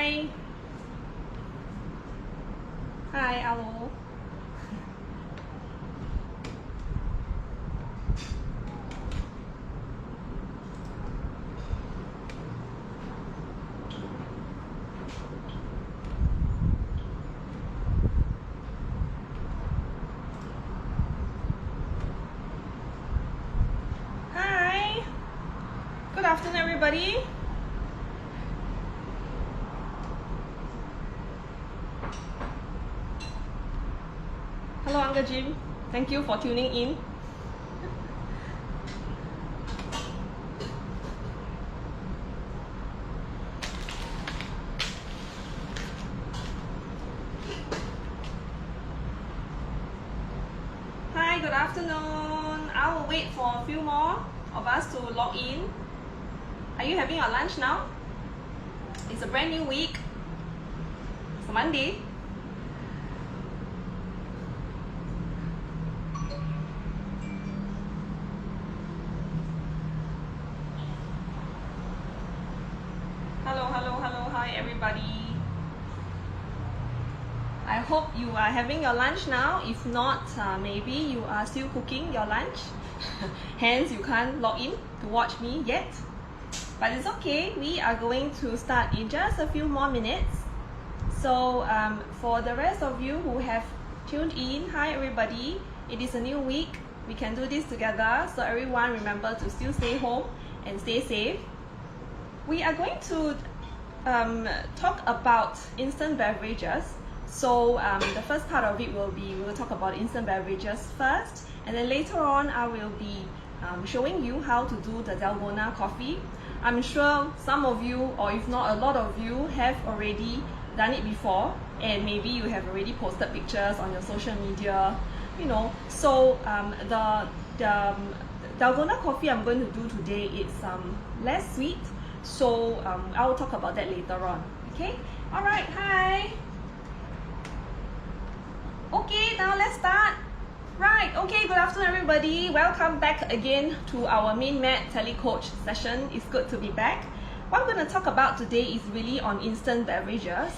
Hi. Hi, hello. Hi. Good afternoon, everybody. Hello, Uncle Jim. Thank you for tuning in. Hi, good afternoon. I will wait for a few more of us to log in. Are you having your lunch now? It's a brand new week. It's a Monday. Hello, hello, hello. Hi, everybody. I hope you are having your lunch now. If not, maybe you are still cooking your lunch. Hence, you can't log in to watch me yet. But it's okay. We are going to start in just a few more minutes. So for the rest of you who have tuned in, hi everybody. It is a new week. We can do this together. So everyone remember to still stay home and stay safe. We are going to talk about instant beverages. So the first part of it will be, we'll talk about instant beverages first, and then later on I will be showing you how to do the Dalgona coffee. I'm sure some of you, or if not a lot of you, have already done it before, and maybe you have already posted pictures on your social media, you know. So the Dalgona coffee I'm going to do today is less sweet, so I'll talk about that later on. Okay, all right. Hi. Okay, now let's start. Right, okay, good afternoon everybody. Welcome back again to our main mat telecoach session. It's good to be back. What I'm going to talk about today is really on instant beverages.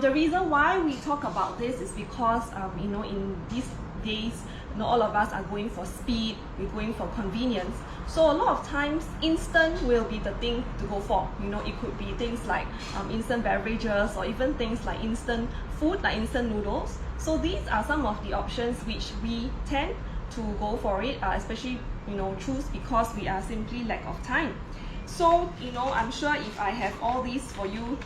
The reason why we talk about this is because you know, in these days, you know, all of us are going for speed, we're going for convenience. So a lot of times instant will be the thing to go for. You know, it could be things like instant beverages, or even things like instant food, like instant noodles. So these are some of the options which we tend to go for it, especially, you know, choose because we are simply lack of time. So, you know, I'm sure if I have all these for you,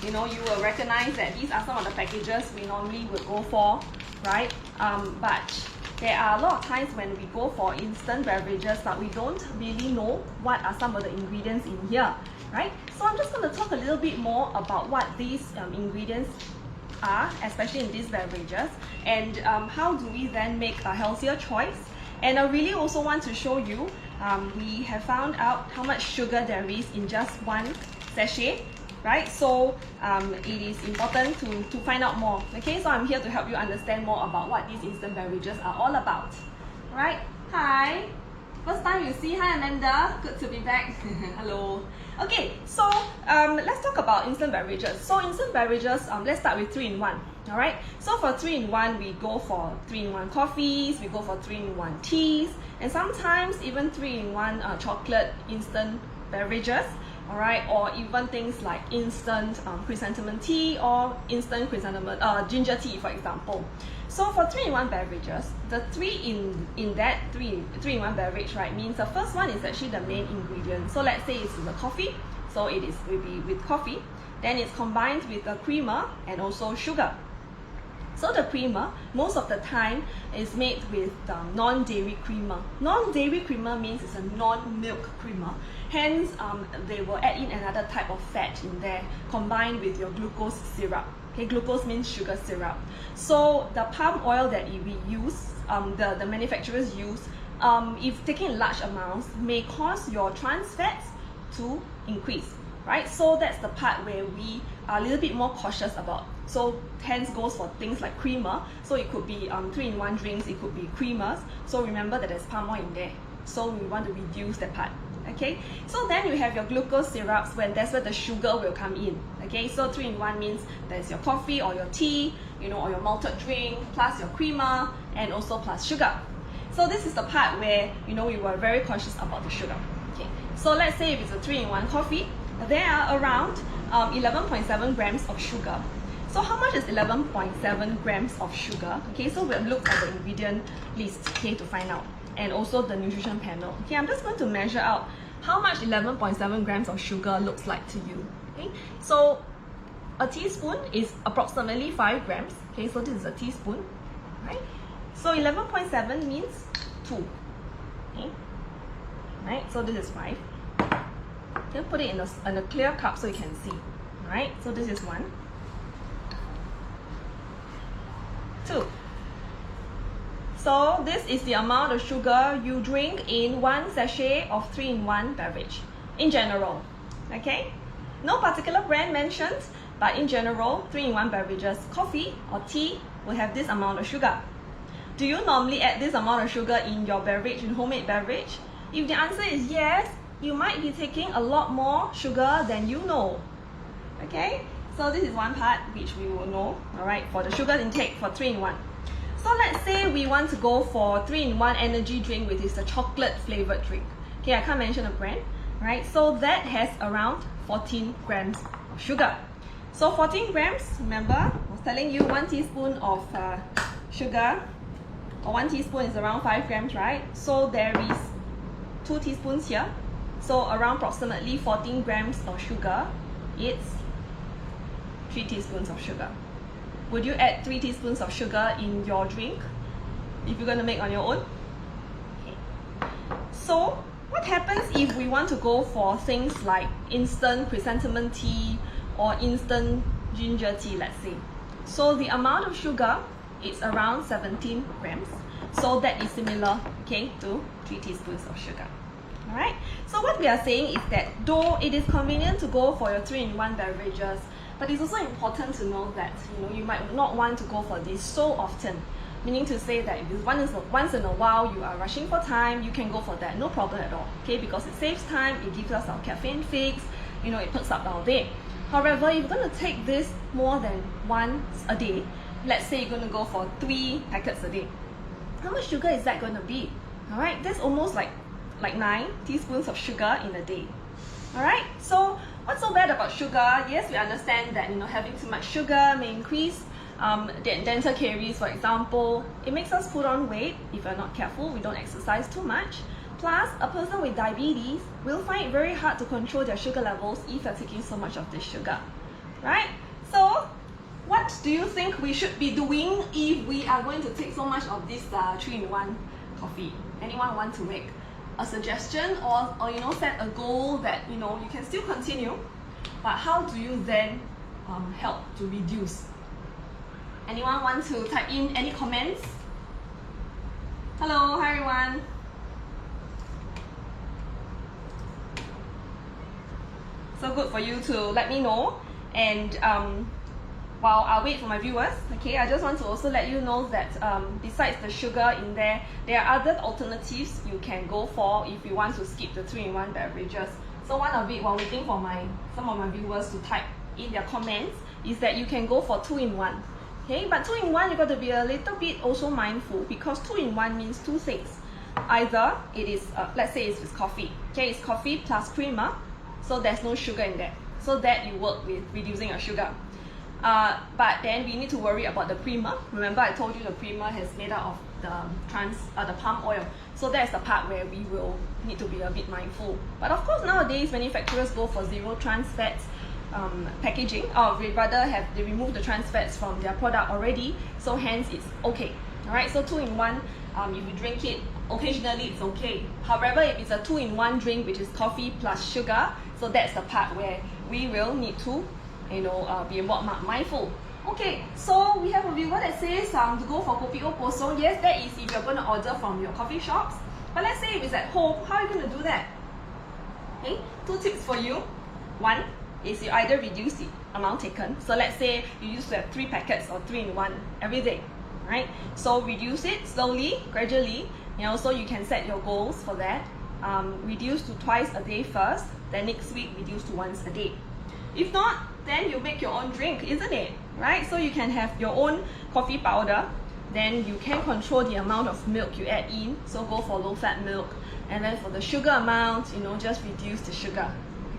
you know, you will recognize that these are some of the packages we normally would go for, right? But there are a lot of times when we go for instant beverages, but we don't really know what are some of the ingredients in here, right? So I'm just going to talk a little bit more about what these ingredients are, especially in these beverages, and how do we then make a healthier choice. And I really also want to show you, we have found out how much sugar there is in just one sachet, right? So it is important to find out more. Okay, so I'm here to help you understand more about what these instant beverages are all about. Right? Hi. First time you see. Hi Amanda, good to be back. Hello. Okay, so let's talk about instant beverages. So instant beverages, let's start with 3-in-1. All right. So for 3-in-1, we go for 3-in-1 coffees, we go for 3-in-1 teas, and sometimes even 3-in-1 chocolate instant beverages. All right, or even things like instant chrysanthemum tea or instant chrysanthemum ginger tea, for example. So for 3-in-1 beverages, the in that 3-in-1 beverage, right, means the first one is actually the main ingredient. So let's say it's the coffee, so it will be with coffee. Then it's combined with a creamer and also sugar. So the creamer, most of the time, is made with non-dairy creamer. Non-dairy creamer means it's a non-milk creamer. Hence, they will add in another type of fat in there, combined with your glucose syrup. Okay, glucose means sugar syrup. So the palm oil that we use, the manufacturers use, if taken in large amounts, may cause your trans fats to increase. Right, so that's the part where we are a little bit more cautious about. So hence goes for things like creamer. So it could be 3-in-1 drinks, it could be creamers. So remember that there's palm oil in there. So we want to reduce that part. Okay, so then you have your glucose syrups, when that's where the sugar will come in. Okay, so 3-in-1 means there's your coffee or your tea, or your malted drink, plus your creamer, and also plus sugar. So this is the part where, we were very conscious about the sugar. Okay, so let's say if it's a 3-in-1 coffee, there are around 11.7 grams of sugar. So how much is 11.7 grams of sugar? Okay, so we'll look at the ingredient list, okay, to find out. And also the nutrition panel. Okay, I'm just going to measure out how much 11.7 grams of sugar looks like to you. Okay, so a teaspoon is approximately 5 grams. Okay, so this is a teaspoon, right? So 11.7 means 2. Okay, right? So this is 5. Okay, put it in a clear cup so you can see. Right? So this is 1, 2. So this is the amount of sugar you drink in 1 sachet of 3-in-1 beverage, in general. Okay? No particular brand mentioned, but in general, 3-in-1 beverages, coffee or tea, will have this amount of sugar. Do you normally add this amount of sugar in your beverage, in homemade beverage? If the answer is yes, you might be taking a lot more sugar than you know. Okay? So this is one part which we will know, alright, for the sugar intake for 3-in-1. So let's say we want to go for 3-in-1 energy drink, which is the chocolate flavored drink. Okay, I can't mention a brand, right? So that has around 14 grams of sugar. So 14 grams, remember, I was telling you 1 teaspoon of sugar, or 1 teaspoon is around 5 grams, right? So there is 2 teaspoons here. So around approximately 14 grams of sugar, it's 3 teaspoons of sugar. Would you add 3 teaspoons of sugar in your drink if you're going to make on your own? Okay. So what happens if we want to go for things like instant chrysanthemum tea or instant ginger tea, let's say? So the amount of sugar is around 17 grams. So that is similar, okay, to 3 teaspoons of sugar. Alright? So what we are saying is that though it is convenient to go for your 3-in-1 beverages, but it's also important to know that you might not want to go for this so often. Meaning to say that if it's once in a while you are rushing for time, you can go for that, no problem at all. Okay, because it saves time, it gives us our caffeine fix, it puts up our day. However, if you're going to take this more than once a day, let's say you're going to go for 3 packets a day, how much sugar is that going to be? Alright, that's almost like 9 teaspoons of sugar in a day. Alright, so what's so bad about sugar? Yes, we understand that having too much sugar may increase dental caries, for example. It makes us put on weight if we're not careful, we don't exercise too much. Plus, a person with diabetes will find it very hard to control their sugar levels if they're taking so much of this sugar. Right? So, what do you think we should be doing if we are going to take so much of this 3-in-1 coffee? Anyone want to make a suggestion or set a goal that you can still continue, but how do you then help to reduce? Anyone want to type in any comments? Hello, hi everyone. So good for you to let me know, and while I wait for my viewers, okay, I just want to also let you know that besides the sugar in there, there are other alternatives you can go for if you want to skip the 3-in-1 beverages. So one of it, while waiting for some of my viewers to type in their comments, is that you can go for 2-in-1. Okay, but 2-in-1 you got to be a little bit also mindful, because 2-in-1 means 2 things. Either it is, let's say it's coffee. Okay, it's coffee plus creamer, so there's no sugar in there. So that you work with reducing your sugar. But then we need to worry about the creamer. Remember I told you the creamer is made out of the palm oil. So that's the part where we will need to be a bit mindful. But of course nowadays manufacturers go for zero trans fats packaging, or rather they remove the trans fats from their product already. So hence it's okay. Alright, so 2-in-1, if you drink it occasionally, it's okay. However, if it's a 2-in-1 drink which is coffee plus sugar, so that's the part where we will need to be more mindful. Okay, so we have a viewer that says to go for kopi o kosong. Yes, that is if you're going to order from your coffee shops. But let's say if it's at home, how are you going to do that? Okay, 2 tips for you. One is you either reduce the amount taken. So let's say you used to have 3 packets or 3-in-1 every day, right? So reduce it slowly, gradually, so you can set your goals for that. reduce to twice a day first, then next week reduce to once a day. If not, then you make your own drink, isn't it? Right? So you can have your own coffee powder, then you can control the amount of milk you add in, so go for low-fat milk. And then for the sugar amount, just reduce the sugar.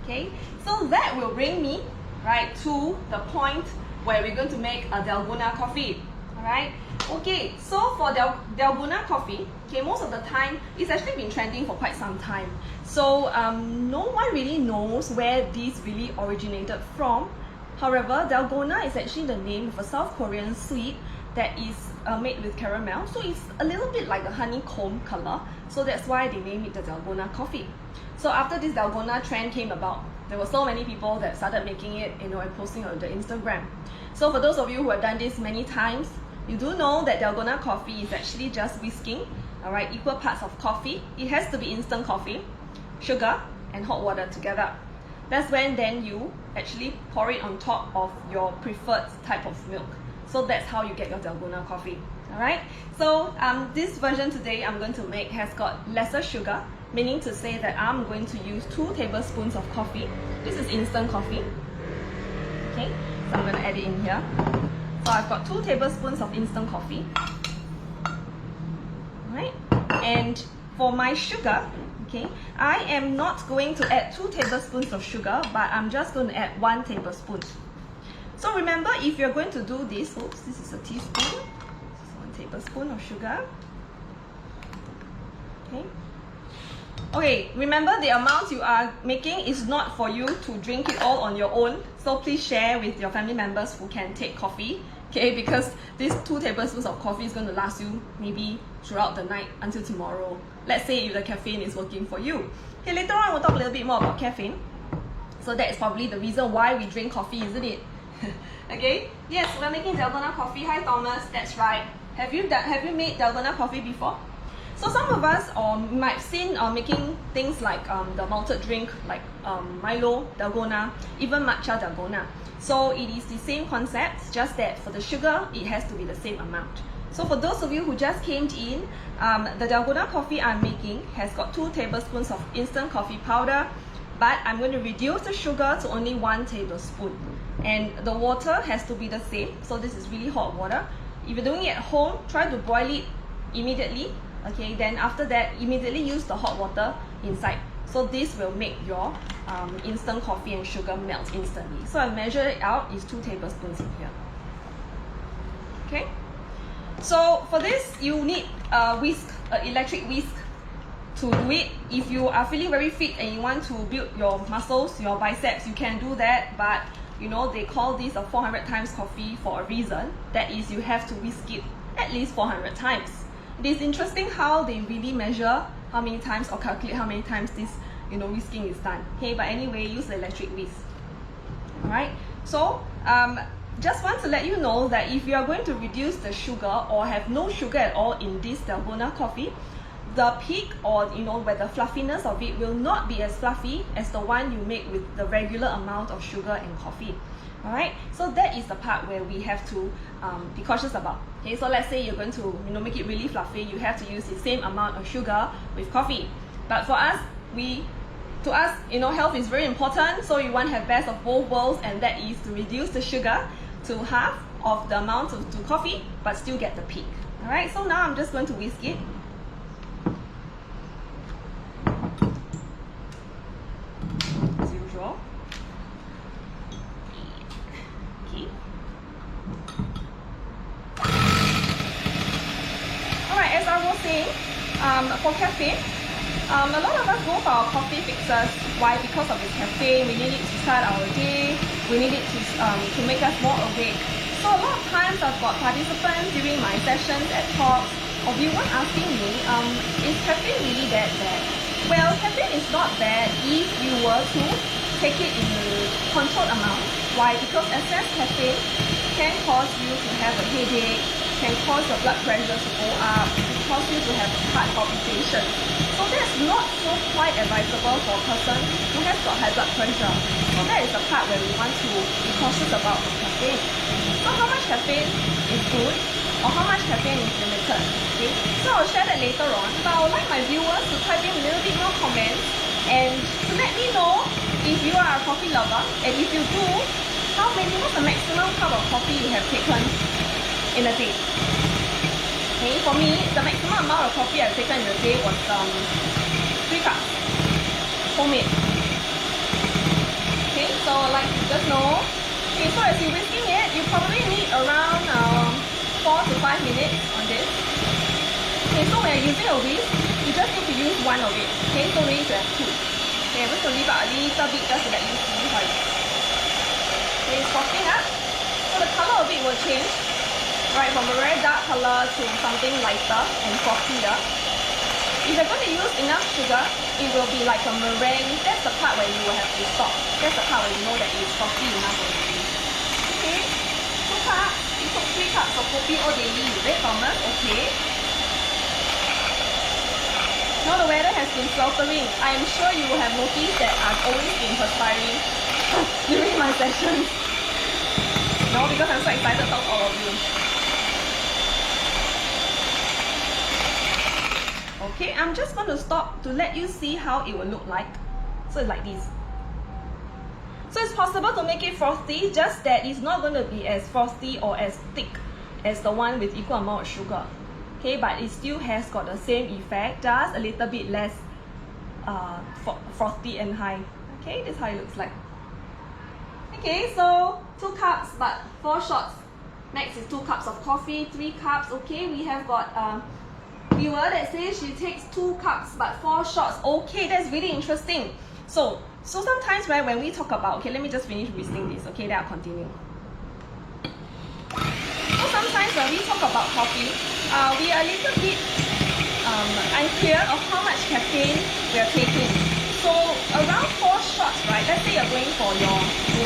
Okay? So that will bring me, right, to the point where we're going to make a Dalgona coffee. Alright? Okay, so for Dalgona coffee, okay, most of the time, it's actually been trending for quite some time. So no one really knows where this really originated from. However, Dalgona is actually the name of a South Korean sweet that is made with caramel. So it's a little bit like a honeycomb color. So that's why they named it the Dalgona coffee. So after this Dalgona trend came about, there were so many people that started making it, and posting on the Instagram. So for those of you who have done this many times, you do know that Dalgona coffee is actually just whisking, alright, equal parts of coffee. It has to be instant coffee, sugar, and hot water together. That's when then you actually pour it on top of your preferred type of milk. So that's how you get your Dalgona coffee. Alright, so this version today I'm going to make has got lesser sugar, meaning to say that I'm going to use 2 tablespoons of coffee. This is instant coffee. Okay, so I'm going to add it in here. So I've got 2 tablespoons of instant coffee. Alright, and for my sugar, okay, I am not going to add 2 tablespoons of sugar, but I'm just going to add 1 tablespoon. So remember, if you're going to do this, oops, this is a teaspoon. This is 1 tablespoon of sugar. Okay. Okay, remember the amount you are making is not for you to drink it all on your own. So please share with your family members who can take coffee. Okay, because these 2 tablespoons of coffee is going to last you maybe throughout the night until tomorrow. Let's say if the caffeine is working for you. Okay, later on we'll talk a little bit more about caffeine. So that is probably the reason why we drink coffee, isn't it? Okay, yes, we're making Dalgona coffee. Hi Thomas, that's right. Have you made Dalgona coffee before? So some of us might have seen making things like the malted drink, like Milo Dalgona, even matcha Dalgona. So it is the same concept, just that for the sugar, it has to be the same amount. So for those of you who just came in, the Dalgona coffee I'm making has got 2 tablespoons of instant coffee powder, but I'm going to reduce the sugar to only 1 tablespoon. And the water has to be the same, so this is really hot water. If you're doing it at home, try to boil it immediately. Okay, then after that, immediately use the hot water inside. So this will make your instant coffee and sugar melt instantly. So I measured it out, is 2 tablespoons in here. Okay, so for this, you need a whisk, an electric whisk to do it. If you are feeling very fit and you want to build your muscles, your biceps, you can do that, but they call this a 400 times coffee for a reason. That is, you have to whisk it at least 400 times. It is interesting how they really measure how many times or calculate how many times this whisking is done. Okay, but anyway, use the electric whisk. Alright, so just want to let you know that if you are going to reduce the sugar or have no sugar at all in this Dalgona coffee, the peak, or where the fluffiness of it will not be as fluffy as the one you make with the regular amount of sugar and coffee. Alright, so that is the part where we have to be cautious about. Okay, so let's say you're going to make it really fluffy, you have to use the same amount of sugar with coffee. But for us, health is very important, so you want to have best of both worlds, and that is to reduce the sugar to half of the amount of coffee, but still get the peak. Alright, so now I'm just going to whisk it. As usual. Okay. Alright, as I was saying, for caffeine, a lot of us go for our coffee fixers. Why? Because of the caffeine. We need it to start our day. We need it to make us more awake. So a lot of times I've got participants during my sessions at talks or viewers asking me, is caffeine really that bad? Well, caffeine is not bad if you were to take it in controlled amounts. Why? Because excess caffeine can cause you to have a headache, can cause your blood pressure to go up, can cause you to have heart palpitation. So that's not so quite advisable for a person who has got high blood pressure. So that is the part where we want to be cautious about the caffeine. So how much caffeine is good? or how much caffeine is limited. Okay, so I'll share that later on. But I would like my viewers to type in a little bit more comments and to let me know if you are a coffee lover, and if you do, what's the maximum cup of coffee you have taken in a day? Okay, for me, the maximum amount of coffee I've taken in a day was 3 cups, homemade. Okay, so like you just know. Okay, so as you're whisking it, you probably need around 4 to 5 minutes on this. Okay, so when you're using a whisk, you just need to use one of it. Okay, so we need to have 2. Okay, I'm just going to leave out a little bit just to let you see how it is. Okay, it's frosting up. So the color of it will change, right, from a very dark color to something lighter and frostier. If you're going to use enough sugar, it will be like a meringue. That's the part where you will have to stop. That's the part where you know that it's frosty enough already. Okay, 2 cups. You took 3 cups of coffee all daily, is it, Thomas? Okay. Now the weather has been sweltering. I am sure you will have noticed that I've always been perspiring during my sessions. No, because I'm so excited to talk to all of you. Okay, I'm just going to stop to let you see how it will look like. So it's like this. So it's possible to make it frothy, just that it's not going to be as frosty or as thick as the one with equal amount of sugar. Okay, but it still has got the same effect, just a little bit less frothy and high. Okay, this is how it looks like. Okay, so 2 cups but 4 shots. Next is 2 cups of coffee, 3 cups. Okay, we have got viewer that says she takes 2 cups but 4 shots. Okay, that's really interesting. So sometimes, right, when we talk about, okay, let me just finish whisking this, okay, then I'll continue. So sometimes when we talk about coffee, we are a little bit unclear of how much caffeine we are taking. So around 4 shots, right, let's say you're going for your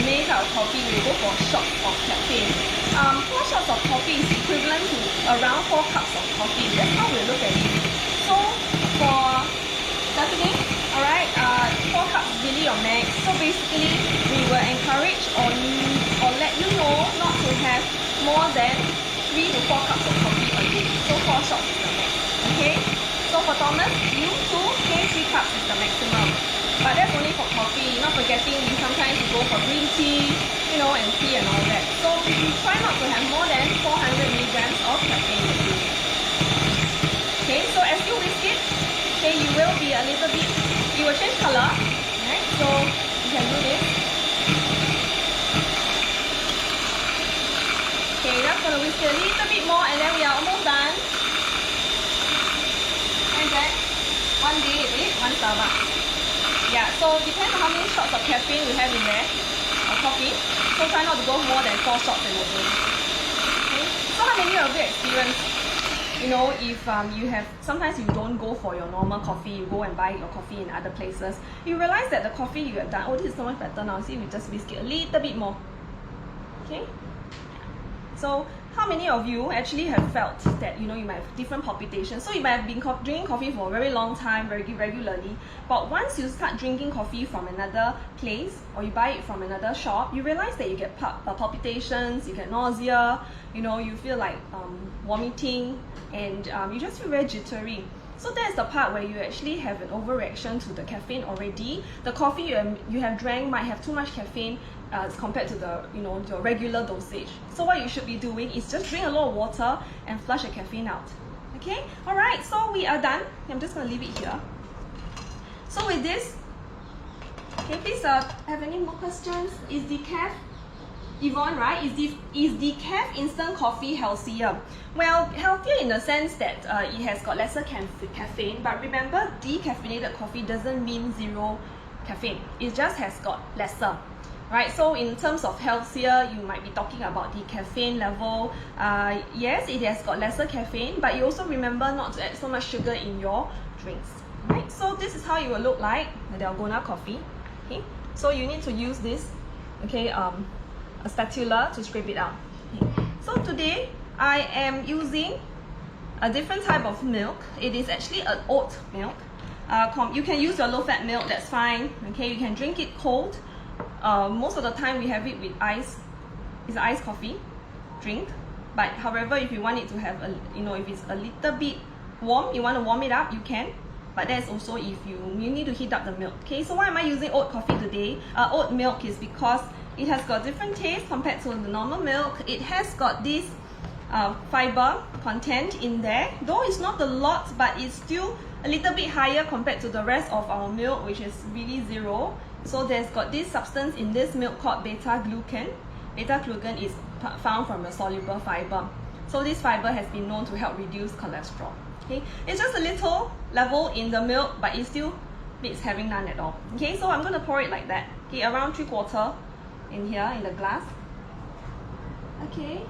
main cup of coffee, you go for shots of caffeine. 4 shots of coffee is equivalent to around 4 cups of coffee. That's how we look at it. So for starting, alright, 4 cups is really your max. So basically, we will encourage or let you know not to have more than 3 to 4 cups of coffee a day. So 4 shots is the max. Okay? So for Thomas, you too, okay, 3 cups is the maximum. But that's only for coffee. Not forgetting, we sometimes go for green tea, you know, and tea and all that. So we try not to have more than 400 milligrams of caffeine a day. Okay, so as you whisk it, okay, you will be a little bit, it will change color. Right? So you can do this. Okay, just gonna whisk it a little bit more and then we are almost done. And then 1 day with 1 Starbucks. Yeah, so depends on how many shots of caffeine we have in there, or coffee. So try not to go more than 4 shots in a day. Okay? So how many of you experience, you know, if you have, sometimes you don't go for your normal coffee, you go and buy your coffee in other places. You realize that the coffee you have done, oh, this is so much better now. See, we just whisk it a little bit more. Okay? So how many of you actually have felt that, you know, you might have different palpitations? So you might have been drinking coffee for a very long time, very regularly, but once you start drinking coffee from another place or you buy it from another shop, you realize that you get palpitations, you get nausea, you know, you feel like vomiting, and you just feel very jittery. So that's the part where you actually have an overreaction to the caffeine already. The coffee you have drank might have too much caffeine compared to the, you know, your regular dosage. So what you should be doing is just drink a lot of water and flush the caffeine out. Okay? Alright, so we are done. I'm just going to leave it here. So with this, okay, please have any more questions? Is decaf, Yvonne, right? Is decaf instant coffee healthier? Well, healthier in the sense that it has got lesser caffeine, but remember, decaffeinated coffee doesn't mean 0 caffeine. It just has got lesser. Right, so in terms of healthier, you might be talking about the caffeine level. Yes, it has got lesser caffeine, but you also remember not to add so much sugar in your drinks. Right, so this is how it will look like, the Dalgona coffee. Okay, so you need to use this, okay, a spatula to scrape it out. Okay. So today, I am using a different type of milk. It is actually an oat milk. You can use your low-fat milk, that's fine. Okay, you can drink it cold. Most of the time we have it with ice. It's an iced coffee drink. But however, if you want it to have a, if it's a little bit warm, you want to warm it up, you can. But that's also if you need to heat up the milk. Okay, so why am I using oat coffee today? Oat milk is because it has got different taste compared to the normal milk. It has got this fiber content in there, though it's not a lot, but it's still a little bit higher compared to the rest of our milk, which is really zero. So there's got this substance in this milk called beta-glucan. Beta-glucan is found from a soluble fiber. So this fiber has been known to help reduce cholesterol. Okay, it's just a little level in the milk, but it still beats having none at all. Okay, so I'm going to pour it like that. Okay, around 3/4 in here in the glass. Okay.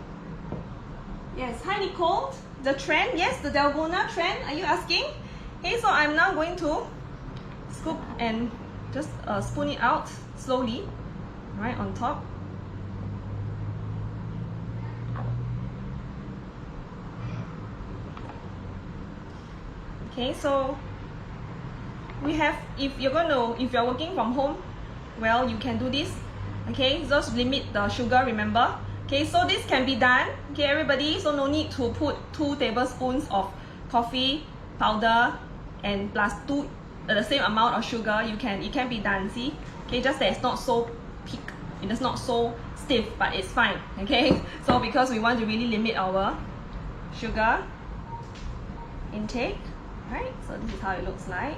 Yes, hi Nicole. The trend, yes, the Dalgona trend, are you asking? Okay, so I'm now going to scoop and just spoon it out slowly, right on top. Okay, so we have, if you're working from home, well, you can do this. Okay, just limit the sugar, remember. Okay, so this can be done, okay everybody, so no need to put 2 tablespoons of coffee powder and plus the same amount of sugar. It can be done, see? Okay, just that it's not so thick, it is not so stiff, but it's fine, okay? So because we want to really limit our sugar intake, right? So this is how it looks like.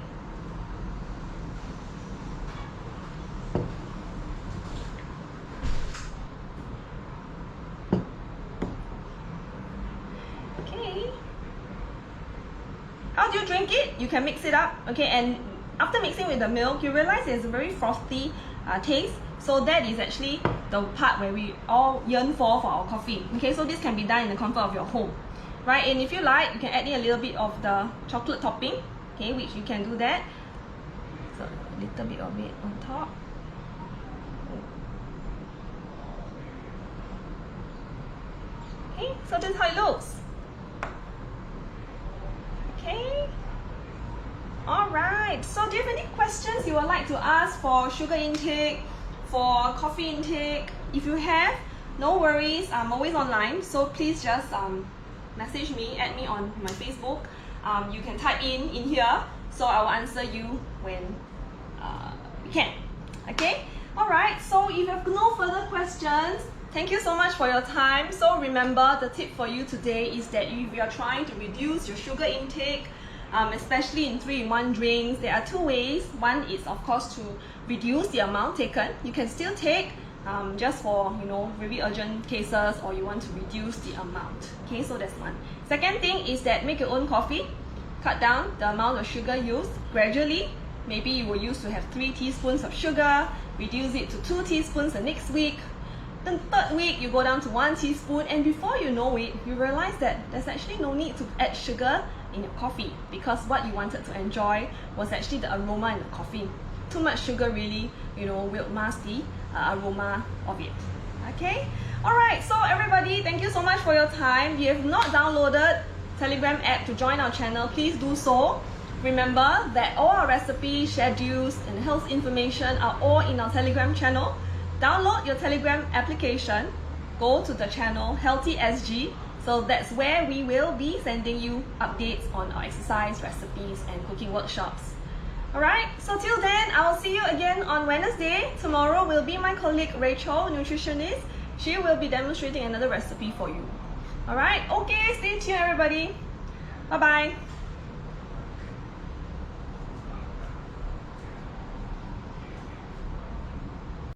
How do you drink it? You can mix it up, okay, and after mixing with the milk, you realize there's a very frothy taste. So that is actually the part where we all yearn for our coffee. Okay, so this can be done in the comfort of your home, right? And if you like, you can add in a little bit of the chocolate topping, okay, which you can do that. So a little bit of it on top. Okay, so this is how it looks. Okay. Alright, so do you have any questions you would like to ask for sugar intake, for coffee intake? If you have, no worries, I'm always online, so please just message me, add me on my Facebook. You can type in here, so I will answer you when we can. Okay? Alright, so if you have no further questions, thank you so much for your time. So remember, the tip for you today is that if you are trying to reduce your sugar intake, especially in 3-in-1 drinks, there are 2 ways. One is of course to reduce the amount taken. You can still take just for very urgent cases, or you want to reduce the amount. Okay, so that's one. Second thing is that make your own coffee. Cut down the amount of sugar used gradually. Maybe you will used to have 3 teaspoons of sugar, reduce it to 2 teaspoons the next week. The 3rd week, you go down to 1 teaspoon, and before you know it, you realize that there's actually no need to add sugar in your coffee, because what you wanted to enjoy was actually the aroma in the coffee. Too much sugar really, will mask the aroma of it. Okay? Alright, so everybody, thank you so much for your time. If you have not downloaded Telegram app to join our channel, please do so. Remember that all our recipes, schedules, and health information are all in our Telegram channel. Download your Telegram application, go to the channel Healthy SG, so that's where we will be sending you updates on our exercise recipes and cooking workshops. Alright, so till then, I will see you again on Wednesday. Tomorrow will be my colleague Rachel, nutritionist. She will be demonstrating another recipe for you. Alright, okay, stay tuned everybody. Bye bye.